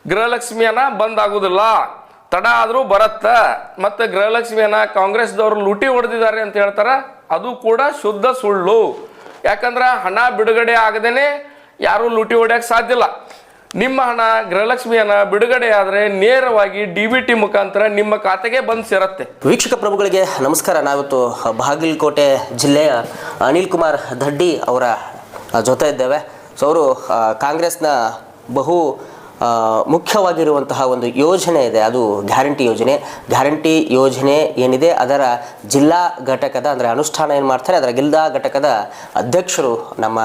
ಗೃಹಲಕ್ಷ್ಮಿಯನ್ನ ಬಂದ್ ಆಗುದಿಲ್ಲ, ತಡ ಆದ್ರೂ ಬರತ್ತ. ಮತ್ತೆ ಗೃಹಲಕ್ಷ್ಮಿಯನ್ನ ಕಾಂಗ್ರೆಸ್ದವರು ಲೂಟಿ ಹೊಡೆದಿದ್ದಾರೆ ಅಂತ ಹೇಳ್ತಾರ, ಅದು ಕೂಡ ಶುದ್ಧ ಸುಳ್ಳು. ಯಾಕಂದ್ರೆ ಹಣ ಬಿಡುಗಡೆ ಆಗದೇನೆ ಯಾರು ಲೂಟಿ ಹೊಡೆಯಕ್ಕೆ ಸಾಧ್ಯ ಇಲ್ಲ. ನಿಮ್ಮ ಹಣ ಗೃಹಲಕ್ಷ್ಮಿ ಹಣ ಬಿಡುಗಡೆ ಆದರೆ ನೇರವಾಗಿ DBT ಮುಖಾಂತರ ನಿಮ್ಮ ಖಾತೆಗೆ ಬಂದು ಸೇರುತ್ತೆ. ವೀಕ್ಷಕ ಪ್ರಭುಗಳಿಗೆ ನಮಸ್ಕಾರ. ನಾವಿತ್ತು ಬಾಗಲಕೋಟೆ ಜಿಲ್ಲೆಯ ಅನಿಲ್ ಕುಮಾರ್ ದಡ್ಡಿ ಅವರ ಜೊತೆ ಇದ್ದೇವೆ. ಸೊ ಅವರು ಕಾಂಗ್ರೆಸ್ನ ಬಹು ಮುಖ್ಯವಾಗಿರುವಂತಹ ಒಂದು ಯೋಜನೆ ಇದೆ, ಅದು ಗ್ಯಾರಂಟಿ ಯೋಜನೆ. ಗ್ಯಾರಂಟಿ ಯೋಜನೆ ಏನಿದೆ ಅದರ ಜಿಲ್ಲಾ ಘಟಕದ ಅಂದರೆ ಅನುಷ್ಠಾನ ಏನು ಮಾಡ್ತಾರೆ ಅದರ ಜಿಲ್ಲಾ ಘಟಕದ ಅಧ್ಯಕ್ಷರು ನಮ್ಮ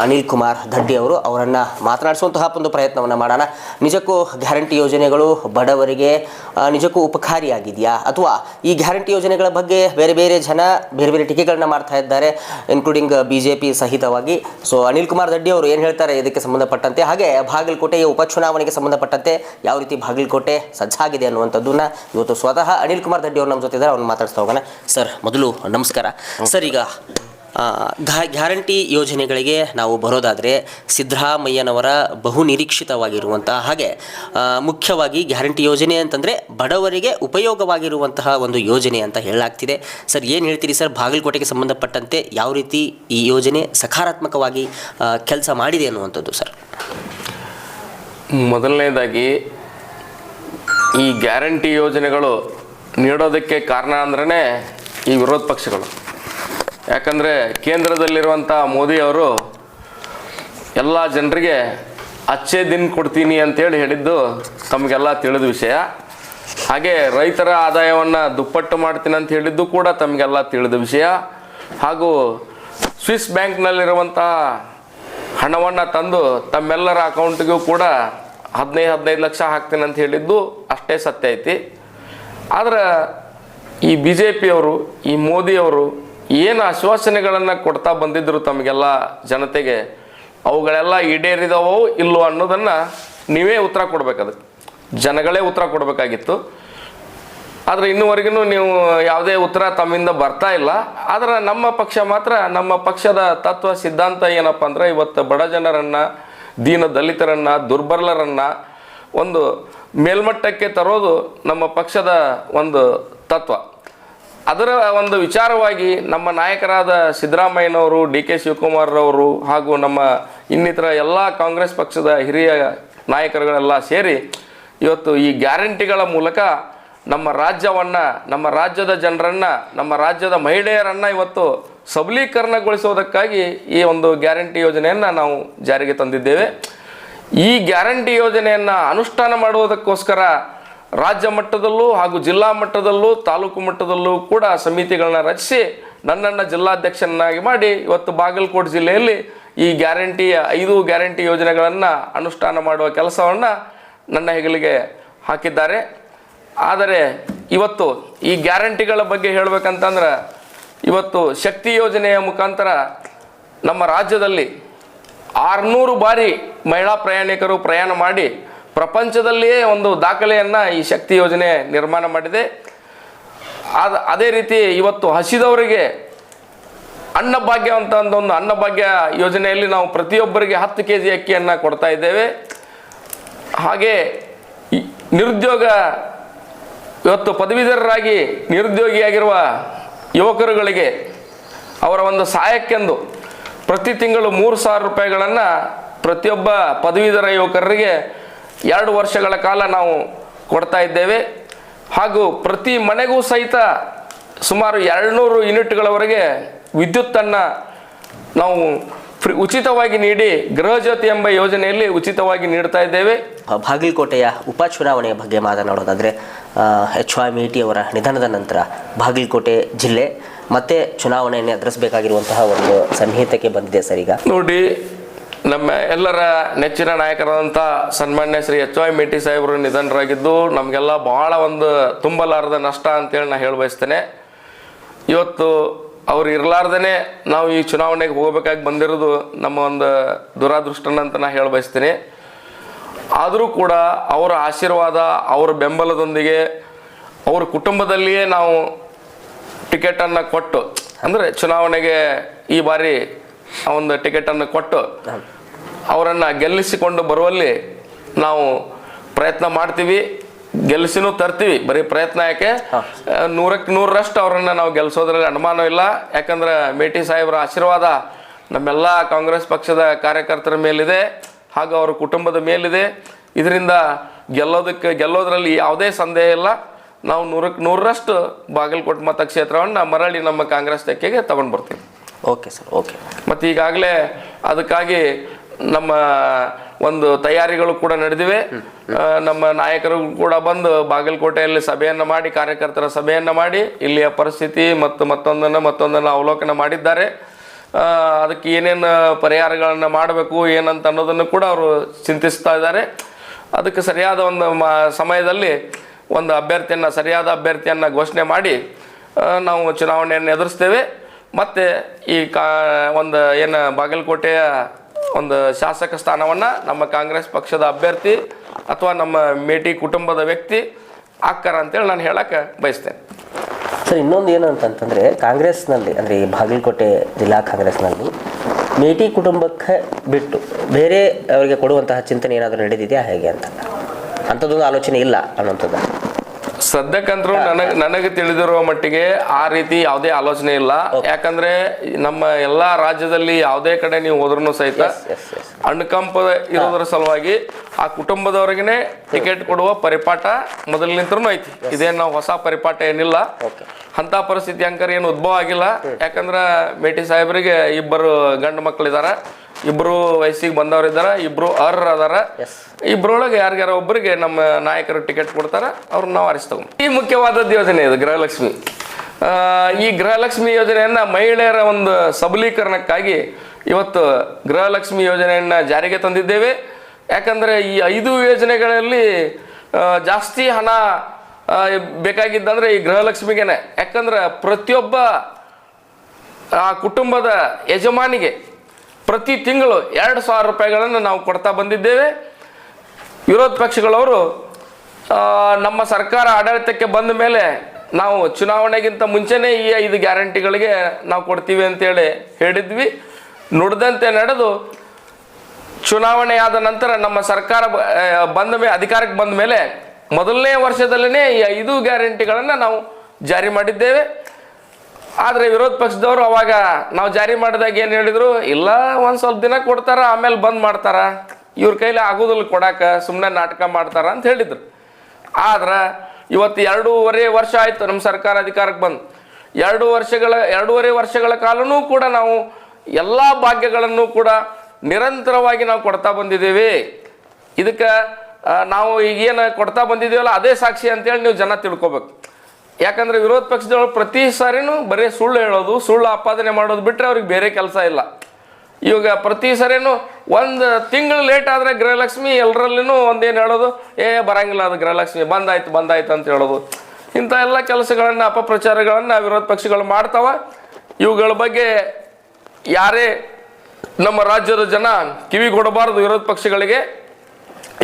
ಅನಿಲ್ ಕುಮಾರ್ ದಡ್ಡಿ ಅವರು. ಅವರನ್ನು ಮಾತನಾಡಿಸುವಂತಹ ಒಂದು ಪ್ರಯತ್ನವನ್ನು ಮಾಡೋಣ. ನಿಜಕ್ಕೂ ಗ್ಯಾರಂಟಿ ಯೋಜನೆಗಳು ಬಡವರಿಗೆ ನಿಜಕ್ಕೂ ಉಪಕಾರಿಯಾಗಿದೆಯಾ, ಅಥವಾ ಈ ಗ್ಯಾರಂಟಿ ಯೋಜನೆಗಳ ಬಗ್ಗೆ ಬೇರೆ ಬೇರೆ ಜನ ಬೇರೆ ಬೇರೆ ಟೀಕೆಗಳನ್ನ ಮಾಡ್ತಾ ಇದ್ದಾರೆ, ಇನ್ಕ್ಲೂಡಿಂಗ್ BJP ಸಹಿತವಾಗಿ. ಸೊ ಅನಿಲ್ ಕುಮಾರ್ ದಡ್ಡಿ ಅವರು ಏನು ಹೇಳ್ತಾರೆ ಇದಕ್ಕೆ ಸಂಬಂಧಪಟ್ಟಂತೆ, ಹಾಗೆ ಬಾಗಲಕೋಟೆಯ ಉಪಚುನಾವಣೆಗೆ ಸಂಬಂಧಪಟ್ಟಂತೆ ಯಾವ ರೀತಿ ಬಾಗಲಕೋಟೆ ಸಜ್ಜಾಗಿದೆ ಅನ್ನುವಂಥದ್ದನ್ನ ಇವತ್ತು ಸ್ವತಃ ಅನಿಲ್ ಕುಮಾರ್ ದಡ್ಡಿ ಅವರು ನಮ್ಮ ಜೊತೆ ಇದ್ದಾರೆ, ಅವ್ರನ್ನ ಮಾತಾಡ್ತಾ ಹೋಗೋಣ. ಸರ್ ಮೊದಲು ನಮಸ್ಕಾರ. ಸರ್, ಈಗ ಗ್ಯಾರಂಟಿ ಯೋಜನೆಗಳಿಗೆ ನಾವು ಬರೋದಾದರೆ ಸಿದ್ದರಾಮಯ್ಯನವರ ಬಹು ನಿರೀಕ್ಷಿತವಾಗಿರುವಂತಹ, ಹಾಗೆ ಮುಖ್ಯವಾಗಿ ಗ್ಯಾರಂಟಿ ಯೋಜನೆ ಅಂತಂದರೆ ಬಡವರಿಗೆ ಉಪಯೋಗವಾಗಿರುವಂತಹ ಒಂದು ಯೋಜನೆ ಅಂತ ಹೇಳಲಾಗ್ತಿದೆ. ಸರ್, ಏನು ಹೇಳ್ತೀರಿ ಸರ್, ಬಾಗಲಕೋಟೆಗೆ ಸಂಬಂಧಪಟ್ಟಂತೆ ಯಾವ ರೀತಿ ಈ ಯೋಜನೆ ಸಕಾರಾತ್ಮಕವಾಗಿ ಕೆಲಸ ಮಾಡಿದೆ ಅನ್ನುವಂಥದ್ದು ಸರ್? ಮೊದಲನೇದಾಗಿ ಈ ಗ್ಯಾರಂಟಿ ಯೋಜನೆಗಳು ನೀಡೋದಕ್ಕೆ ಕಾರಣ ಅಂದ್ರೆ ಈ ವಿರೋಧ ಪಕ್ಷಗಳು. ಯಾಕಂದರೆ ಕೇಂದ್ರದಲ್ಲಿರುವಂಥ ಮೋದಿಯವರು ಎಲ್ಲ ಜನರಿಗೆ ಅಚ್ಚೇ ದಿನ ಕೊಡ್ತೀನಿ ಅಂತೇಳಿ ಹೇಳಿದ್ದು ತಮಗೆಲ್ಲ ತಿಳಿದ ವಿಷಯ. ಹಾಗೆ ರೈತರ ಆದಾಯವನ್ನು ದುಪ್ಪಟ್ಟು ಮಾಡ್ತೀನಿ ಅಂತ ಹೇಳಿದ್ದು ಕೂಡ ತಮಗೆಲ್ಲ ತಿಳಿದ ವಿಷಯ. ಹಾಗೂ ಸ್ವಿಸ್ ಬ್ಯಾಂಕ್ನಲ್ಲಿರುವಂಥ ಹಣವನ್ನು ತಂದು ತಮ್ಮೆಲ್ಲರ ಅಕೌಂಟಿಗೂ ಕೂಡ 15 ಲಕ್ಷ ಹಾಕ್ತೀನಿ ಅಂತ ಹೇಳಿದ್ದು ಅಷ್ಟೇ ಸತ್ಯ ಐತಿ. ಆದ್ರೆ ಈ BJP ಅವರು, ಈ ಮೋದಿಯವರು ಏನು ಆಶ್ವಾಸನೆಗಳನ್ನು ಕೊಡ್ತಾ ಬಂದಿದ್ದರು ತಮಗೆಲ್ಲ ಜನತೆಗೆ, ಅವುಗಳೆಲ್ಲ ಈಡೇರಿದವೋ ಇಲ್ಲೋ ಅನ್ನೋದನ್ನು ನೀವೇ ಉತ್ತರ ಕೊಡಬೇಕದು, ಜನಗಳೇ ಉತ್ತರ ಕೊಡಬೇಕಾಗಿತ್ತು. ಆದರೆ ಇನ್ನೂವರೆಗೂ ನೀವು ಯಾವುದೇ ಉತ್ತರ ತಮ್ಮಿಂದ ಬರ್ತಾ ಇಲ್ಲ. ಆದರೆ ನಮ್ಮ ಪಕ್ಷ ಮಾತ್ರ, ನಮ್ಮ ಪಕ್ಷದ ತತ್ವ ಸಿದ್ಧಾಂತ ಏನಪ್ಪ ಅಂದ್ರೆ, ಇವತ್ತು ಬಡ ಜನರನ್ನು, ದೀನ ದಲಿತರನ್ನು, ದುರ್ಬಲರನ್ನು ಒಂದು ಮೇಲ್ಮಟ್ಟಕ್ಕೆ ತರೋದು ನಮ್ಮ ಪಕ್ಷದ ಒಂದು ತತ್ವ. ಅದರ ಒಂದು ವಿಚಾರವಾಗಿ ನಮ್ಮ ನಾಯಕರಾದ ಸಿದ್ದರಾಮಯ್ಯನವರು, DK ಶಿವಕುಮಾರ್ರವರು ಹಾಗೂ ನಮ್ಮ ಇನ್ನಿತರ ಎಲ್ಲ ಕಾಂಗ್ರೆಸ್ ಪಕ್ಷದ ಹಿರಿಯ ನಾಯಕರುಗಳೆಲ್ಲ ಸೇರಿ ಇವತ್ತು ಈ ಗ್ಯಾರಂಟಿಗಳ ಮೂಲಕ ನಮ್ಮ ರಾಜ್ಯವನ್ನು, ನಮ್ಮ ರಾಜ್ಯದ ಜನರನ್ನು, ನಮ್ಮ ರಾಜ್ಯದ ಮಹಿಳೆಯರನ್ನು ಇವತ್ತು ಸಬಲೀಕರಣಗೊಳಿಸೋದಕ್ಕಾಗಿ ಈ ಒಂದು ಗ್ಯಾರಂಟಿ ಯೋಜನೆಯನ್ನು ನಾವು ಜಾರಿಗೆ ತಂದಿದ್ದೇವೆ. ಈ ಗ್ಯಾರಂಟಿ ಯೋಜನೆಯನ್ನು ಅನುಷ್ಠಾನ ಮಾಡುವುದಕ್ಕೋಸ್ಕರ ರಾಜ್ಯ ಮಟ್ಟದಲ್ಲೂ ಹಾಗೂ ಜಿಲ್ಲಾ ಮಟ್ಟದಲ್ಲೂ ತಾಲೂಕು ಮಟ್ಟದಲ್ಲೂ ಕೂಡ ಸಮಿತಿಗಳನ್ನ ರಚಿಸಿ ನನ್ನನ್ನು ಜಿಲ್ಲಾಧ್ಯಕ್ಷನಾಗಿ ಮಾಡಿ ಇವತ್ತು ಬಾಗಲಕೋಟೆ ಜಿಲ್ಲೆಯಲ್ಲಿ ಈ 5 ಗ್ಯಾರಂಟಿ ಯೋಜನೆಗಳನ್ನು ಅನುಷ್ಠಾನ ಮಾಡುವ ಕೆಲಸವನ್ನು ನನ್ನ ಹೆಗಲಿಗೆ ಹಾಕಿದ್ದಾರೆ. ಆದರೆ ಇವತ್ತು ಈ ಗ್ಯಾರಂಟಿಗಳ ಬಗ್ಗೆ ಹೇಳಬೇಕಂತಂದ್ರೆ, ಇವತ್ತು ಶಕ್ತಿ ಯೋಜನೆಯ ಮುಖಾಂತರ ನಮ್ಮ ರಾಜ್ಯದಲ್ಲಿ 600 ಬಾರಿ ಮಹಿಳಾ ಪ್ರಯಾಣಿಕರು ಪ್ರಯಾಣ ಮಾಡಿ ಪ್ರಪಂಚದಲ್ಲಿಯೇ ಒಂದು ದಾಖಲೆಯನ್ನು ಈ ಶಕ್ತಿ ಯೋಜನೆ ನಿರ್ಮಾಣ ಮಾಡಿದೆ. ಅದೇ ರೀತಿ ಇವತ್ತು ಹಸಿದವರಿಗೆ ಅನ್ನಭಾಗ್ಯ ಅಂತ ಒಂದು ಅನ್ನಭಾಗ್ಯ ಯೋಜನೆಯಲ್ಲಿ ನಾವು ಪ್ರತಿಯೊಬ್ಬರಿಗೆ 10 kg ಅಕ್ಕಿಯನ್ನು ಕೊಡ್ತಾ ಇದ್ದೇವೆ. ಹಾಗೆ ನಿರುದ್ಯೋಗ, ಇವತ್ತು ಪದವೀಧರರಾಗಿ ನಿರುದ್ಯೋಗಿಯಾಗಿರುವ ಯುವಕರುಗಳಿಗೆ ಅವರ ಒಂದು ಸಹಾಯಕ್ಕೆಂದು ಪ್ರತಿ ತಿಂಗಳು 3,000 ರೂಪಾಯಿಗಳನ್ನು ಪ್ರತಿಯೊಬ್ಬ ಪದವೀಧರ ಯುವಕರಿಗೆ 2 ವರ್ಷಗಳ ಕಾಲ ನಾವು ಕೊಡ್ತಾ ಇದ್ದೇವೆ. ಹಾಗೂ ಪ್ರತಿ ಮನೆಗೂ ಸಹಿತ ಸುಮಾರು 200 ಯೂನಿಟ್ಗಳವರೆಗೆ ವಿದ್ಯುತ್ತನ್ನು ನಾವು ಉಚಿತವಾಗಿ ನೀಡಿ ಗೃಹಜ್ಯೋತಿ ಎಂಬ ಯೋಜನೆಯಲ್ಲಿ ಉಚಿತವಾಗಿ ನೀಡ್ತಾ ಇದ್ದೇವೆ. ಬಾಗಲಕೋಟೆಯ ಉಪಚುನಾವಣೆಯ ಬಗ್ಗೆ ಮಾತನಾಡೋದಾದರೆ, HY ಮೇಟಿ ಅವರ ನಿಧನದ ನಂತರ ಬಾಗಲಕೋಟೆ ಜಿಲ್ಲೆ ಮತ್ತೆ ಚುನಾವಣೆಯನ್ನು ಎದುರಿಸಬೇಕಾಗಿರುವಂತಹ ಒಂದು ಸನ್ನಿಹಿತಕ್ಕೆ ಬಂದಿದೆ ಸರ್. ಈಗ ನೋಡಿ, ನಮ್ಮ ಎಲ್ಲರ ನೆಚ್ಚಿನ ನಾಯಕರಾದಂಥ ಸನ್ಮಾನ್ಯ ಶ್ರೀ HY ಮೇಟಿ ಸಾಹೇಬರು ನಿಧನರಾಗಿದ್ದು ನಮಗೆಲ್ಲ ಬಹಳ ಒಂದು ತುಂಬಲಾರದ ನಷ್ಟ ಅಂತೇಳಿ ನಾನು ಹೇಳಿ ಬಯಸ್ತೇನೆ. ಇವತ್ತು ಅವ್ರು ಇರಲಾರ್ದೇ ನಾವು ಈ ಚುನಾವಣೆಗೆ ಹೋಗಬೇಕಾಗಿ ಬಂದಿರೋದು ನಮ್ಮ ಒಂದು ದುರಾದೃಷ್ಟನಂತ ನಾನು ಹೇಳಿ ಬಯಸ್ತೀನಿ. ಆದರೂ ಕೂಡ ಅವರ ಆಶೀರ್ವಾದ, ಅವರ ಬೆಂಬಲದೊಂದಿಗೆ ಅವ್ರ ಕುಟುಂಬದಲ್ಲಿಯೇ ನಾವು ಟಿಕೆಟನ್ನು ಕೊಟ್ಟು, ಅಂದರೆ ಚುನಾವಣೆಗೆ ಈ ಬಾರಿ ಒಂದು ಟಿಕೆಟನ್ನು ಕೊಟ್ಟು ಅವರನ್ನು ಗೆಲ್ಲಿಸಿಕೊಂಡು ಬರುವಲ್ಲಿ ನಾವು ಪ್ರಯತ್ನ ಮಾಡ್ತೀವಿ, ಗೆಲ್ಸಿನೂ ತರ್ತೀವಿ. ಬರೀ ಪ್ರಯತ್ನ ಯಾಕೆ, 100ಕ್ಕೆ 100ರಷ್ಟು ಅವರನ್ನು ನಾವು ಗೆಲ್ಸೋದ್ರಲ್ಲಿ ಅನುಮಾನ ಇಲ್ಲ. ಯಾಕಂದ್ರೆ ಮೇಟಿ ಸಾಹೇಬರ ಆಶೀರ್ವಾದ ನಮ್ಮೆಲ್ಲ ಕಾಂಗ್ರೆಸ್ ಪಕ್ಷದ ಕಾರ್ಯಕರ್ತರ ಮೇಲಿದೆ, ಹಾಗೂ ಅವರ ಕುಟುಂಬದ ಮೇಲಿದೆ. ಇದರಿಂದ ಗೆಲ್ಲೋದ್ರಲ್ಲಿ ಯಾವುದೇ ಸಂದೇಹ ಇಲ್ಲ. ನಾವು 100ಕ್ಕೆ 100ರಷ್ಟು ಬಾಗಲಕೋಟೆ ಮತಕ್ಷೇತ್ರವನ್ನು ಮರಳಿ ನಮ್ಮ ಕಾಂಗ್ರೆಸ್ ತೆಕ್ಕೆಗೆ ತಗೊಂಡು ಬರ್ತೀವಿ. Okay sir, okay. ಮತ್ತು ಈಗಾಗಲೇ ಅದಕ್ಕಾಗಿ ನಮ್ಮ ಒಂದು ತಯಾರಿಗಳು ಕೂಡ ನಡೆದಿವೆ. ನಮ್ಮ ನಾಯಕರು ಕೂಡ ಬಂದು ಬಾಗಲಕೋಟೆಯಲ್ಲಿ ಸಭೆಯನ್ನು ಮಾಡಿ, ಕಾರ್ಯಕರ್ತರ ಸಭೆಯನ್ನು ಮಾಡಿ ಇಲ್ಲಿಯ ಪರಿಸ್ಥಿತಿ ಮತ್ತು ಮತ್ತೊಂದನ್ನು ಅವಲೋಕನ ಮಾಡಿದ್ದಾರೆ. ಅದಕ್ಕೆ ಏನೇನು ಪರಿಹಾರಗಳನ್ನು ಮಾಡಬೇಕು ಏನಂತ ಅನ್ನೋದನ್ನು ಕೂಡ ಅವರು ಚಿಂತಿಸ್ತಾ ಇದ್ದಾರೆ. ಅದಕ್ಕೆ ಸರಿಯಾದ ಒಂದು ಸಮಯದಲ್ಲಿ ಒಂದು ಸರಿಯಾದ ಅಭ್ಯರ್ಥಿಯನ್ನು ಘೋಷಣೆ ಮಾಡಿ ನಾವು ಚುನಾವಣೆಯನ್ನು ಎದುರಿಸ್ತೇವೆ. ಮತ್ತು ಈ ಬಾಗಲಕೋಟೆಯ ಒಂದು ಶಾಸಕ ಸ್ಥಾನವನ್ನು ನಮ್ಮ ಕಾಂಗ್ರೆಸ್ ಪಕ್ಷದ ಅಭ್ಯರ್ಥಿ ಅಥವಾ ನಮ್ಮ ಮೇಟಿ ಕುಟುಂಬದ ವ್ಯಕ್ತಿ ಆಕ್ಕಾರ ಅಂತೇಳಿ ನಾನು ಹೇಳಕ್ಕೆ ಬಯಸ್ತೇನೆ. ಸರ್, ಇನ್ನೊಂದು ಏನು ಅಂತಂತಂದರೆ, ಕಾಂಗ್ರೆಸ್ನಲ್ಲಿ ಅಂದರೆ ಈ ಬಾಗಲಕೋಟೆ ಜಿಲ್ಲಾ ಕಾಂಗ್ರೆಸ್ನಲ್ಲಿ ಮೇಟಿ ಕುಟುಂಬಕ್ಕೆ ಬಿಟ್ಟು ಬೇರೆ ಅವರಿಗೆ ಕೊಡುವಂತಹ ಚಿಂತನೆ ಏನಾದರೂ ನಡೆದಿದೆಯಾ ಹೇಗೆ ಅಂತ? ಅಂಥದ್ದೊಂದು ಆಲೋಚನೆ ಇಲ್ಲ ಅನ್ನೋಂಥದ್ದು ಸದ್ಯಕ್ಕಂತರೂ ನನಗೆ ತಿಳಿದಿರುವ ಮಟ್ಟಿಗೆ ಆ ರೀತಿ ಯಾವುದೇ ಆಲೋಚನೆ ಇಲ್ಲ. ಯಾಕಂದ್ರೆ ನಮ್ಮ ಎಲ್ಲಾ ರಾಜ್ಯದಲ್ಲಿ ಯಾವುದೇ ಕಡೆ ನೀವು ಹೋದ್ರೂ ಸಹಿತ ಅನುಕಂಪ ಇರೋದ್ರ ಸಲುವಾಗಿ ಆ ಕುಟುಂಬದವರೆಗೆ ಟಿಕೆಟ್ ಕೊಡುವ ಪರಿಪಾಠ ಮೊದಲಿನಿಂತರೂ ಐತಿ. ಇದೇನು ನಾವು ಹೊಸ ಪರಿಪಾಠ ಏನಿಲ್ಲ. ಅಂತ ಪರಿಸ್ಥಿತಿ ಅಂಕರ್ ಏನು ಉದ್ಭವ ಆಗಿಲ್ಲ. ಯಾಕಂದ್ರೆ ಮೇಟಿ ಸಾಹೇಬರಿಗೆ 2 ಗಂಡು ಮಕ್ಕಳಿದಾರ, 2 ವಯಸ್ಸಿಗೆ ಬಂದವರಿದ್ದಾರೆ, 2 ಅದಾರ. 2ರೊಳಗೆ ಯಾರಿಗಾರ ಒಬ್ಬರಿಗೆ ನಮ್ಮ ನಾಯಕರು ಟಿಕೆಟ್ ಕೊಡ್ತಾರ, ಅವ್ರನ್ನ ನಾವು ಆರಿಸಿ ತಗೊಂಡು. ಈ ಮುಖ್ಯವಾದದ್ದು ಯೋಜನೆ ಇದು ಗೃಹಲಕ್ಷ್ಮಿ. ಈ ಗೃಹಲಕ್ಷ್ಮಿ ಯೋಜನೆಯನ್ನ ಮಹಿಳೆಯರ ಒಂದು ಸಬಲೀಕರಣಕ್ಕಾಗಿ ಇವತ್ತು ಗೃಹಲಕ್ಷ್ಮಿ ಯೋಜನೆಯನ್ನ ಜಾರಿಗೆ ತಂದಿದ್ದೇವೆ. ಯಾಕಂದ್ರೆ ಈ 5 ಯೋಜನೆಗಳಲ್ಲಿ ಜಾಸ್ತಿ ಹಣ ಬೇಕಾಗಿದ್ದಂದ್ರೆ ಈ ಗೃಹಲಕ್ಷ್ಮಿಗೆನೆ. ಯಾಕಂದ್ರೆ ಪ್ರತಿಯೊಬ್ಬ ಆ ಕುಟುಂಬದ ಯಜಮಾನಿಗೆ ಪ್ರತಿ ತಿಂಗಳು 2,000 ರೂಪಾಯಿಗಳನ್ನು ನಾವು ಕೊಡ್ತಾ ಬಂದಿದ್ದೇವೆ. ವಿರೋಧ ಪಕ್ಷಗಳವರು ನಮ್ಮ ಸರ್ಕಾರ ಆಡಳಿತಕ್ಕೆ ಬಂದ ಮೇಲೆ ನಾವು ಚುನಾವಣೆಗಿಂತ ಮುಂಚೆನೇ ಈ 5 ಗ್ಯಾರಂಟಿಗಳಿಗೆ ನಾವು ಕೊಡ್ತೀವಿ ಅಂತೇಳಿ ಹೇಳಿದ್ವಿ. ನುಡಿದಂತೆ ನಡೆದು ಚುನಾವಣೆಯಾದ ನಂತರ ನಮ್ಮ ಸರ್ಕಾರ ಅಧಿಕಾರಕ್ಕೆ ಬಂದ ಮೇಲೆ ಮೊದಲನೇ ವರ್ಷದಲ್ಲೇ ಈ 5 ಗ್ಯಾರಂಟಿಗಳನ್ನು ನಾವು ಜಾರಿ ಮಾಡಿದ್ದೇವೆ. ಆದರೆ ವಿರೋಧ ಪಕ್ಷದವರು ಅವಾಗ ನಾವು ಜಾರಿ ಮಾಡಿದಾಗ ಏನು ಹೇಳಿದ್ರು, ಇಲ್ಲ ಒಂದು ಸ್ವಲ್ಪ ದಿನ ಕೊಡ್ತಾರ, ಆಮೇಲೆ ಬಂದ್ ಮಾಡ್ತಾರ, ಇವ್ರ ಕೈಲಿ ಆಗೋದಿಲ್ಲ ಕೊಡಾಕ, ಸುಮ್ಮನೆ ನಾಟಕ ಮಾಡ್ತಾರ ಅಂತ ಹೇಳಿದ್ರು. ಆದ್ರೆ ಇವತ್ತು 2.5 ವರ್ಷ ಆಯ್ತು ನಮ್ಮ ಸರ್ಕಾರ ಅಧಿಕಾರಕ್ಕೆ ಬಂದು. 2.5 ವರ್ಷಗಳ ಕಾಲನೂ ಕೂಡ ನಾವು ಎಲ್ಲ ಭಾಗ್ಯಗಳನ್ನು ಕೂಡ ನಿರಂತರವಾಗಿ ನಾವು ಕೊಡ್ತಾ ಬಂದಿದ್ದೇವೆ. ಇದಕ್ಕೆ ನಾವು ಈಗೇನು ಕೊಡ್ತಾ ಬಂದಿದ್ದೀವಲ್ಲ ಅದೇ ಸಾಕ್ಷಿ ಅಂತೇಳಿ ನೀವು ಜನ ತಿಳ್ಕೊಬೇಕು. ಯಾಕಂದ್ರೆ ವಿರೋಧ ಪಕ್ಷದವರು ಪ್ರತಿ ಸಾರಿನೂ ಬರೀ ಸುಳ್ಳು ಹೇಳೋದು, ಸುಳ್ಳು ಆಪಾದನೆ ಮಾಡೋದು ಬಿಟ್ಟರೆ ಅವ್ರಿಗೆ ಬೇರೆ ಕೆಲಸ ಇಲ್ಲ. ಇವಾಗ ಪ್ರತಿ ಸರಿನೂ 1 ತಿಂಗಳು ಲೇಟ್ ಆದರೆ ಗೃಹಲಕ್ಷ್ಮಿ ಎಲ್ಲರಲ್ಲಿನೂ ಒಂದೇನು ಹೇಳೋದು, ಬರಂಗಿಲ್ಲ, ಅದು ಗೃಹಲಕ್ಷ್ಮಿ ಬಂದಾಯ್ತು ಅಂತ ಹೇಳೋದು. ಇಂಥ ಎಲ್ಲ ಕೆಲಸಗಳನ್ನು ಅಪಪ್ರಚಾರಗಳನ್ನು ವಿರೋಧ ಪಕ್ಷಗಳು ಮಾಡ್ತಾವ. ಇವುಗಳ ಬಗ್ಗೆ ಯಾರೇ ನಮ್ಮ ರಾಜ್ಯದ ಜನ ಕಿವಿ ಕೊಡಬಾರ್ದು ವಿರೋಧ ಪಕ್ಷಗಳಿಗೆ.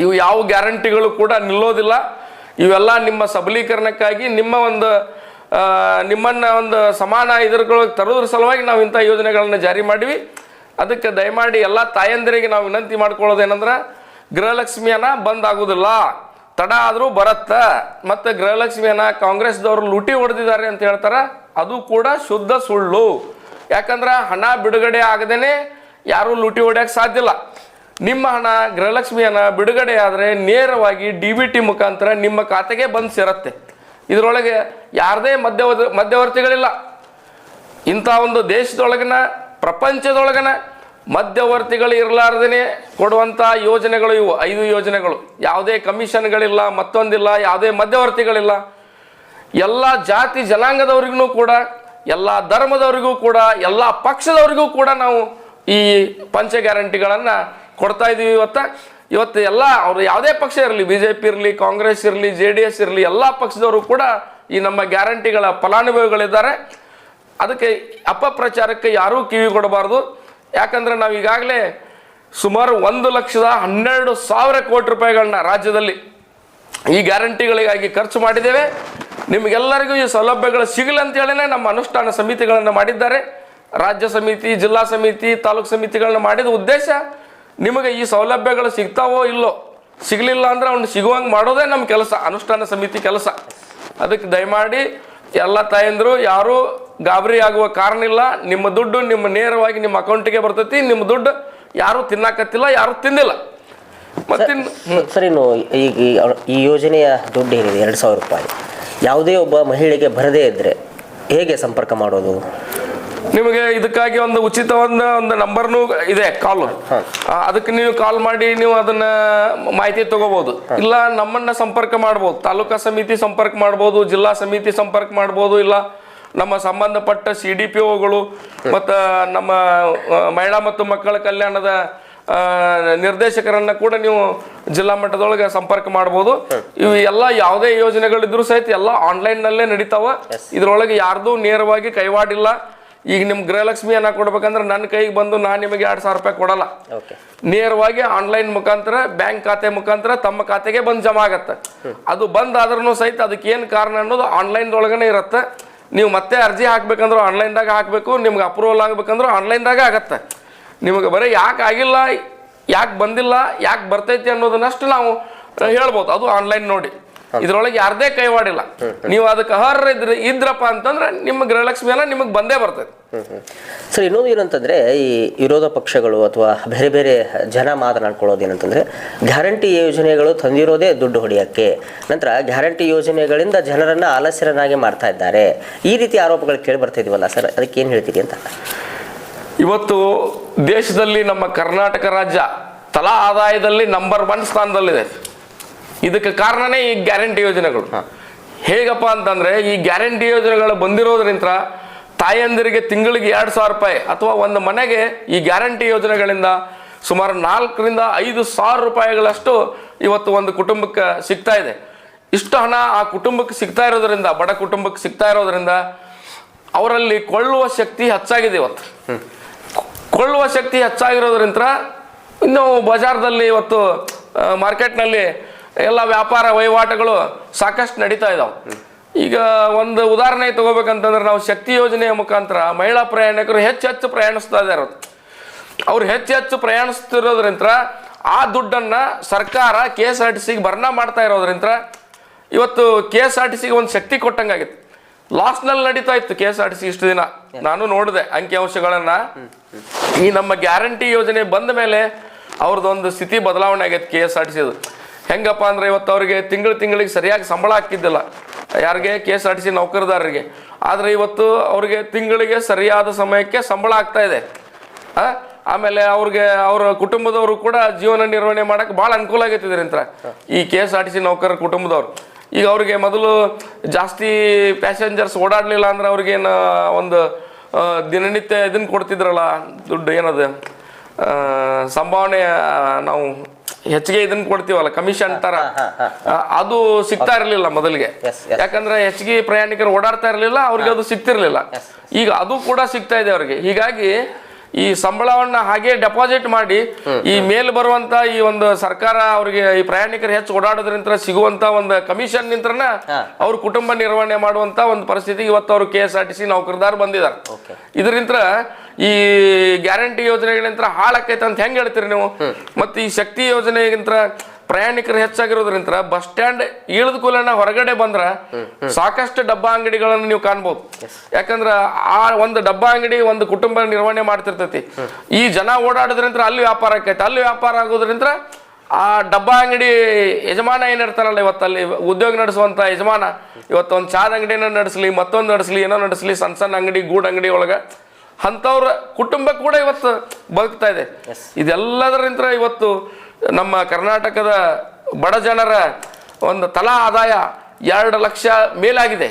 ಇವು ಯಾವ ಗ್ಯಾರಂಟಿಗಳು ಕೂಡ ನಿಲ್ಲೋದಿಲ್ಲ. ಇವೆಲ್ಲ ನಿಮ್ಮ ಸಬಲೀಕರಣಕ್ಕಾಗಿ ನಿಮ್ಮನ್ನ ಒಂದು ಸಮಾನ ಇದರೊಳಗೆ ತರೋದ್ರ ಸಲುವಾಗಿ ನಾವು ಇಂಥ ಯೋಜನೆಗಳನ್ನು ಜಾರಿ ಮಾಡಿವಿ. ಅದಕ್ಕೆ ದಯಮಾಡಿ ಎಲ್ಲ ತಾಯಂದಿರಿಗೆ ನಾವು ವಿನಂತಿ ಮಾಡ್ಕೊಳ್ಳೋದೇನಂದ್ರೆ, ಗೃಹಲಕ್ಷ್ಮಿಯನ್ನ ಬಂದಾಗೋದಿಲ್ಲ, ತಡ ಆದರೂ ಬರತ್ತ. ಮತ್ತು ಗೃಹಲಕ್ಷ್ಮಿಯನ್ನ ಕಾಂಗ್ರೆಸ್ದವರು ಲೂಟಿ ಹೊಡೆದಿದ್ದಾರೆ ಅಂತ ಹೇಳ್ತಾರೆ, ಅದು ಕೂಡ ಶುದ್ಧ ಸುಳ್ಳು. ಯಾಕಂದ್ರೆ ಹಣ ಬಿಡುಗಡೆ ಆಗದೇನೆ ಯಾರೂ ಲೂಟಿ ಹೊಡೆಯಕ್ಕೆ ಸಾಧ್ಯ ಇಲ್ಲ. ನಿಮ್ಮ ಹಣ ಗೃಹಲಕ್ಷ್ಮಿಯನ್ನ ಬಿಡುಗಡೆ ಆದರೆ ನೇರವಾಗಿ DBT ಮುಖಾಂತರ ನಿಮ್ಮ ಖಾತೆಗೆ ಬಂದು ಸೇರುತ್ತೆ. ಇದರೊಳಗೆ ಯಾರದೇ ಮಧ್ಯವರ್ತಿಗಳಿಲ್ಲ. ಇಂಥ ಒಂದು ದೇಶದೊಳಗನ ಪ್ರಪಂಚದೊಳಗನ ಮಧ್ಯವರ್ತಿಗಳು ಇರಲಾರ್ದೇ ಕೊಡುವಂಥ ಯೋಜನೆಗಳು ಇವು 5 ಯೋಜನೆಗಳು. ಯಾವುದೇ ಕಮಿಷನ್ಗಳಿಲ್ಲ, ಮತ್ತೊಂದಿಲ್ಲ, ಯಾವುದೇ ಮಧ್ಯವರ್ತಿಗಳಿಲ್ಲ. ಎಲ್ಲ ಜಾತಿ ಜನಾಂಗದವ್ರಿಗೂ ಕೂಡ, ಎಲ್ಲ ಧರ್ಮದವರಿಗೂ ಕೂಡ, ಎಲ್ಲ ಪಕ್ಷದವರಿಗೂ ಕೂಡ ನಾವು ಈ ಪಂಚ ಗ್ಯಾರಂಟಿಗಳನ್ನು ಕೊಡ್ತಾ ಇದ್ದೀವಿ. ಇವತ್ತು ಎಲ್ಲ ಅವರು ಯಾವುದೇ ಪಕ್ಷ ಇರಲಿ, BJP ಇರಲಿ, ಕಾಂಗ್ರೆಸ್ ಇರಲಿ, JDS ಇರಲಿ, ಎಲ್ಲ ಪಕ್ಷದವರು ಕೂಡ ಈ ನಮ್ಮ ಗ್ಯಾರಂಟಿಗಳ ಫಲಾನುಭವಿಗಳಿದ್ದಾರೆ. ಅದಕ್ಕೆ ಅಪಪ್ರಚಾರಕ್ಕೆ ಯಾರೂ ಕಿವಿ ಕೊಡಬಾರ್ದು. ಯಾಕಂದ್ರೆ ನಾವು ಈಗಾಗಲೇ ಸುಮಾರು 1,12,000 ಕೋಟಿ ರೂಪಾಯಿಗಳನ್ನ ರಾಜ್ಯದಲ್ಲಿ ಈ ಗ್ಯಾರಂಟಿಗಳಿಗಾಗಿ ಖರ್ಚು ಮಾಡಿದ್ದೇವೆ. ನಿಮಗೆಲ್ಲರಿಗೂ ಈ ಸೌಲಭ್ಯಗಳು ಸಿಗಲಿ ಅಂತೇಳಿನೇ ನಮ್ಮ ಅನುಷ್ಠಾನ ಸಮಿತಿಗಳನ್ನು ಮಾಡಿದ್ದಾರೆ. ರಾಜ್ಯ ಸಮಿತಿ, ಜಿಲ್ಲಾ ಸಮಿತಿ, ತಾಲೂಕು ಸಮಿತಿಗಳನ್ನ ಮಾಡಿದ ಉದ್ದೇಶ ನಿಮಗೆ ಈ ಸೌಲಭ್ಯಗಳು ಸಿಗ್ತಾವೋ ಇಲ್ಲೋ, ಸಿಗಲಿಲ್ಲ ಅಂದ್ರೆ ಅವ್ನು ಸಿಗುವಂಗೆ ಮಾಡೋದೇ ನಮ್ಮ ಕೆಲಸ, ಅನುಷ್ಠಾನ ಸಮಿತಿ ಕೆಲಸ. ಅದಕ್ಕೆ ದಯಮಾಡಿ ಎಲ್ಲ ತಾಯಂದರು ಯಾರು ಗಾಬರಿ ಆಗುವ ಕಾರಣ ಇಲ್ಲ. ನಿಮ್ಮ ದುಡ್ಡು ನಿಮ್ಮ ನೇರವಾಗಿ ನಿಮ್ಮ ಅಕೌಂಟಿಗೆ ಬರ್ತೈತಿ. ನಿಮ್ಮ ದುಡ್ಡು ಯಾರು ತಿನ್ನಾಕತ್ತಿಲ್ಲ, ಯಾರು ತಿಂದಿಲ್ಲ. ಸರ್, ಇನ್ನು ಈ ಯೋಜನೆಯ ದುಡ್ಡು ಏನಿದೆ 2,000 ರೂಪಾಯಿ, ಯಾವುದೇ ಒಬ್ಬ ಮಹಿಳೆಗೆ ಬರದೇ ಇದ್ದರೆ ಹೇಗೆ ಸಂಪರ್ಕ ಮಾಡೋದು? ನಿಮಗೆ ಇದಕ್ಕಾಗಿ ಒಂದು ಉಚಿತವಾದ ಒಂದು ನಂಬರ್ನು ಇದೆ, ಕಾಲ್. ಅದಕ್ಕೆ ನೀವು ಕಾಲ್ ಮಾಡಿ ನೀವು ಅದನ್ನ ಮಾಹಿತಿ ತಗೋಬಹುದು. ಇಲ್ಲ ನಮ್ಮನ್ನ ಸಂಪರ್ಕ ಮಾಡ್ಬೋದು, ತಾಲೂಕಾ ಸಮಿತಿ ಸಂಪರ್ಕ ಮಾಡ್ಬೋದು, ಜಿಲ್ಲಾ ಸಮಿತಿ ಸಂಪರ್ಕ ಮಾಡ್ಬೋದು, ಇಲ್ಲ ನಮ್ಮ ಸಂಬಂಧಪಟ್ಟ CDPOಗಳು ಮತ್ತು ನಮ್ಮ ಮಹಿಳಾ ಮತ್ತು ಮಕ್ಕಳ ಕಲ್ಯಾಣದ ನಿರ್ದೇಶಕರನ್ನ ಕೂಡ ನೀವು ಜಿಲ್ಲಾ ಮಟ್ಟದೊಳಗೆ ಸಂಪರ್ಕ ಮಾಡ್ಬೋದು. ಇವು ಎಲ್ಲ ಯಾವುದೇ ಯೋಜನೆಗಳಿದ್ರು ಸಹಿತ ಎಲ್ಲ ಆನ್ಲೈನ್ನಲ್ಲೇ ನಡೀತಾವ. ಇದ್ರೊಳಗೆ ಯಾರ್ದು ನೇರವಾಗಿ ಕೈವಾಡಿಲ್ಲ. ಈಗ ನಿಮ್ ಗೃಹಲಕ್ಷ್ಮಿ ಅನ್ನ ಕೊಡ್ಬೇಕಂದ್ರೆ ನನ್ನ ಕೈಗೆ ಬಂದು ನಾನು ನಿಮಗೆ 2,000 ರೂಪಾಯಿ ಕೊಡಲ್ಲ. ನೇರವಾಗಿ ಆನ್ಲೈನ್ ಮುಖಾಂತರ ಬ್ಯಾಂಕ್ ಖಾತೆ ಮುಖಾಂತರ ತಮ್ಮ ಖಾತೆಗೆ ಬಂದು ಜಮಾ ಆಗತ್ತೆ. ಅದು ಬಂದಾದ್ರೂ ಸಹಿತ ಅದಕ್ಕೆ ಏನು ಕಾರಣ ಅನ್ನೋದು ಆನ್ಲೈನ್ದೊಳಗನೆ ಇರುತ್ತೆ. ನೀವು ಮತ್ತೆ ಅರ್ಜಿ ಹಾಕ್ಬೇಕಂದ್ರೆ ಆನ್ಲೈನ್ದಾಗ ಹಾಕಬೇಕು, ನಿಮ್ಗೆ ಅಪ್ರೂವಲ್ ಆಗ್ಬೇಕಂದ್ರೆ ಆನ್ಲೈನ್ದಾಗ ಆಗತ್ತೆ. ನಿಮಗೆ ಬರೀ ಯಾಕೆ ಆಗಿಲ್ಲ, ಯಾಕೆ ಬಂದಿಲ್ಲ, ಯಾಕೆ ಬರ್ತೈತಿ ಅನ್ನೋದನ್ನಷ್ಟು ನಾವು ಹೇಳ್ಬೋದು. ಅದು ಆನ್ಲೈನ್ ನೋಡಿ, ಇದ್ರೊಳಗೆ ಯಾರದೇ ಕೈವಾಡಿಲ್ಲ. ನೀವು ಅದಕ್ಕೆ ಅರ್ಹ ಇದ್ರಪ್ಪ ಅಂತಂದ್ರೆ ನಿಮ್ಮ ಗೃಹಲಕ್ಷ್ಮಿ ಎಲ್ಲ ನಿಮಗೆ ಬಂದೇ ಬರ್ತದೆ. ಸರ್, ಇನ್ನೊಂದು ಏನಂತಂದ್ರೆ ಈ ವಿರೋಧ ಪಕ್ಷಗಳು ಅಥವಾ ಬೇರೆ ಬೇರೆ ಜನ ಮಾತನಾಡ್ಕೊಳ್ಳೋದು ಏನಂತಂದ್ರೆ ಗ್ಯಾರಂಟಿ ಯೋಜನೆಗಳು ತಂದಿರೋದೇ ದುಡ್ಡು ಹೊಡೆಯಕ್ಕೆ, ನಂತರ ಗ್ಯಾರಂಟಿ ಯೋಜನೆಗಳಿಂದ ಜನರನ್ನ ಆಲಸ್ಯರನ್ನಾಗಿ ಮಾಡ್ತಾ ಇದ್ದಾರೆ, ಈ ರೀತಿ ಆರೋಪಗಳು ಕೇಳಿ ಬರ್ತಾ ಇದೀವಲ್ಲ ಸರ್, ಅದಕ್ಕೆ ಏನು ಹೇಳ್ತೀರಿ ಅಂತ? ಇವತ್ತು ದೇಶದಲ್ಲಿ ನಮ್ಮ ಕರ್ನಾಟಕ ರಾಜ್ಯ ತಲಾ ಆದಾಯದಲ್ಲಿ ನಂಬರ್ 1 ಸ್ಥಾನದಲ್ಲಿದೆ. ಇದಕ್ಕೆ ಕಾರಣನೇ ಈ ಗ್ಯಾರಂಟಿ ಯೋಜನೆಗಳು. ಹೇಗಪ್ಪ ಅಂತಂದ್ರೆ ಈ ಗ್ಯಾರಂಟಿ ಯೋಜನೆಗಳು ಬಂದಿರೋದ್ರಿಂದ ತಾಯಂದಿರಿಗೆ ತಿಂಗಳಿಗೆ 2,000 ರೂಪಾಯಿ ಅಥವಾ ಒಂದು ಮನೆಗೆ ಈ ಗ್ಯಾರಂಟಿ ಯೋಜನೆಗಳಿಂದ ಸುಮಾರು 4,000 ರಿಂದ 5,000 ರೂಪಾಯಿಗಳಷ್ಟು ಇವತ್ತು ಒಂದು ಕುಟುಂಬಕ್ಕೆ ಸಿಗ್ತಾ ಇದೆ. ಇಷ್ಟು ಹಣ ಆ ಕುಟುಂಬಕ್ಕೆ ಸಿಗ್ತಾ ಇರೋದ್ರಿಂದ, ಬಡ ಕುಟುಂಬಕ್ಕೆ ಸಿಗ್ತಾ ಇರೋದ್ರಿಂದ ಅವರಲ್ಲಿ ಕೊಳ್ಳುವ ಶಕ್ತಿ ಹೆಚ್ಚಾಗಿದೆ. ಇವತ್ತು ಕೊಳ್ಳುವ ಶಕ್ತಿ ಹೆಚ್ಚಾಗಿರೋದ್ರಿಂದ ಇನ್ನು ಬಜಾರ್ದಲ್ಲಿ ಇವತ್ತು ಮಾರ್ಕೆಟ್ನಲ್ಲಿ ಎಲ್ಲ ವ್ಯಾಪಾರ ವಹಿವಾಟುಗಳು ಸಾಕಷ್ಟು ನಡೀತಾ ಇದಾವೆ. ಈಗ ಒಂದು ಉದಾಹರಣೆ ತಗೋಬೇಕಂತಂದ್ರೆ ನಾವು ಶಕ್ತಿ ಯೋಜನೆಯ ಮುಖಾಂತರ ಮಹಿಳಾ ಪ್ರಯಾಣಿಕರು ಹೆಚ್ಚು ಪ್ರಯಾಣಿಸ್ತಾ ಇದ್ದಾರೆ. ಅವ್ರು ಹೆಚ್ಚು ಪ್ರಯಾಣಿಸ್ತಿರೋದ್ರಿಂದ ಆ ದುಡ್ಡನ್ನ ಸರ್ಕಾರ KSRTCಗೆ ಭರ್ನಾ ಮಾಡ್ತಾ ಇರೋದ್ರಿಂದ ಇವತ್ತು KSRTCಗೆ ಒಂದು ಶಕ್ತಿ ಕೊಟ್ಟಂಗಾಗಿತ್ತು. ಲಾಸ್ನಲ್ಲಿ ನಡೀತಾ ಇತ್ತು KSRTC ಇಷ್ಟು ದಿನ. ನಾನು ನೋಡಿದೆ ಅಂಕಿಅಂಶಗಳನ್ನ. ಈ ನಮ್ಮ ಗ್ಯಾರಂಟಿ ಯೋಜನೆ ಬಂದ ಮೇಲೆ ಅವ್ರದ್ದೊಂದು ಸ್ಥಿತಿ ಬದಲಾವಣೆ ಆಗೈತೆ KSRTCದು. ಹೆಂಗಪ್ಪ ಅಂದ್ರೆ ಇವತ್ತು ಅವರಿಗೆ ತಿಂಗಳಿಗೆ ಸರಿಯಾಗಿ ಸಂಬಳ ಹಾಕಿದ್ದಿಲ್ಲ, ಯಾರಿಗೆ KSRTC ನೌಕರದಾರರಿಗೆ. ಆದರೆ ಇವತ್ತು ಅವ್ರಿಗೆ ತಿಂಗಳಿಗೆ ಸರಿಯಾದ ಸಮಯಕ್ಕೆ ಸಂಬಳ ಆಗ್ತಾ ಇದೆ. ಆಮೇಲೆ ಅವ್ರಿಗೆ ಅವ್ರ ಕುಟುಂಬದವರು ಕೂಡ ಜೀವನ ನಿರ್ವಹಣೆ ಮಾಡಕ್ಕೆ ಭಾಳ ಅನುಕೂಲ ಆಗೈತೆ ಇದರಿಂದ ಈ KSRTC ನೌಕರರ ಕುಟುಂಬದವ್ರು. ಈಗ ಅವ್ರಿಗೆ ಮೊದಲು ಜಾಸ್ತಿ ಪ್ಯಾಸೆಂಜರ್ಸ್ ಓಡಾಡಲಿಲ್ಲ ಅಂದ್ರೆ ಅವ್ರಿಗೇನು ಒಂದು ದಿನನಿತ್ಯ ಇದನ್ನು ಕೊಡ್ತಿದ್ರಲ್ಲ ದುಡ್ಡು, ಏನದು ಸಂಭಾವನೆ, ನಾವು ಹೆಚ್ಚಿಗೆ ಇದನ್ನ ಕೊಡ್ತೀವಲ್ಲ ಕಮಿಷನ್ ತರ, ಅದು ಸಿಗ್ತಾ ಇರಲಿಲ್ಲ ಮೊದಲಿಗೆ. ಯಾಕಂದ್ರೆ ಹೆಚ್ಚಿಗೆ ಪ್ರಯಾಣಿಕರು ಓಡಾಡ್ತಾ ಇರಲಿಲ್ಲ, ಅವ್ರಿಗೆ ಅದು ಸಿಗ್ತಿರ್ಲಿಲ್ಲ. ಈಗ ಅದು ಕೂಡ ಸಿಗ್ತಾ ಇದೆ ಅವ್ರಿಗೆ. ಹೀಗಾಗಿ ಈ ಸಂಬಳವನ್ನ ಹಾಗೆ ಡೆಪಾಸಿಟ್ ಮಾಡಿ ಈ ಮೇಲ್ ಬರುವಂತ ಈ ಒಂದು ಸರ್ಕಾರ ಅವ್ರಿಗೆ ಈ ಪ್ರಯಾಣಿಕರು ಹೆಚ್ಚು ಓಡಾಡೋದ್ರಿಂದ ಸಿಗುವಂತ ಒಂದು ಕಮಿಷನ್ ನಿಂತ್ರನ ಅವ್ರ ಕುಟುಂಬ ನಿರ್ವಹಣೆ ಮಾಡುವಂತ ಒಂದು ಪರಿಸ್ಥಿತಿಗೆ ಇವತ್ತು ಅವರು KSRTC ನೌಕರದಾರ ಬಂದಿದ್ದಾರೆ. ಇದರಿಂದ ಈ ಗ್ಯಾರಂಟಿ ಯೋಜನೆಗಳಿಂದ ಹಾಳಾಕೈತೆ ಅಂತ ಹೆಂಗ್ ಹೇಳ್ತೀರಿ ನೀವು? ಮತ್ತೆ ಈ ಶಕ್ತಿ ಯೋಜನೆಗಿಂತ ಪ್ರಯಾಣಿಕರು ಹೆಚ್ಚಾಗಿರೋದ್ರಿಂದ ಬಸ್ ಸ್ಟ್ಯಾಂಡ್ ಇಳಿದ ಕೂಲನ ಹೊರಗಡೆ ಬಂದ್ರ ಸಾಕಷ್ಟು ಡಬ್ಬಾ ಅಂಗಡಿಗಳನ್ನು ನೀವು ಕಾಣ್ಬೋದು. ಯಾಕಂದ್ರ ಆ ಒಂದು ಡಬ್ಬಾ ಅಂಗಡಿ ಒಂದು ಕುಟುಂಬ ನಿರ್ವಹಣೆ ಮಾಡ್ತಿರ್ತೈತಿ. ಈ ಜನ ಓಡಾಡೋದ್ರಿಂದ ಅಲ್ಲಿ ವ್ಯಾಪಾರ ಆಕೈತೆ. ಅಲ್ಲಿ ವ್ಯಾಪಾರ ಆಗೋದ್ರಿಂದ ಆ ಡಬ್ಬಾ ಅಂಗಡಿ ಯಜಮಾನ ಏನಿರ್ತಾರಲ್ಲ, ಇವತ್ತಲ್ಲಿ ಉದ್ಯೋಗ ನಡೆಸುವಂತ ಯಜಮಾನ ಇವತ್ತು ಒಂದು ಚಾದ ಅಂಗಡಿನ ನಡೆಸಲಿ, ಮತ್ತೊಂದು ನಡೆಸಲಿ, ಏನೋ ನಡೆಸಲಿ, ಸಣ್ಣ ಅಂಗಡಿ ಗೂಡ್ ಅಂಗಡಿ ಒಳಗ ಅಂಥವ್ರ ಕುಟುಂಬ ಕೂಡ ಇವತ್ತು ಬದುಕ್ತಾ ಇದೆ. ಇದೆಲ್ಲದರಿಂದ ಇವತ್ತು ನಮ್ಮ ಕರ್ನಾಟಕದ ಬಡ ಜನರ ಒಂದು ತಲಾ ಆದಾಯ 2 ಲಕ್ಷ ಮೇಲಾಗಿದೆ.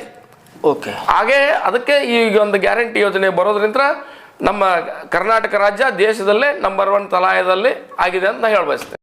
ಹಾಗೆ ಅದಕ್ಕೆ ಈಗ ಒಂದು ಗ್ಯಾರಂಟಿ ಯೋಜನೆ ಬರೋದ್ರಿಂದ ನಮ್ಮ ಕರ್ನಾಟಕ ರಾಜ್ಯ ದೇಶದಲ್ಲೇ ನಂಬರ್ 1 ತಲಾಯದಲ್ಲಿ ಆಗಿದೆ ಅಂತ ಹೇಳಬಯಸ್ತೇನೆ.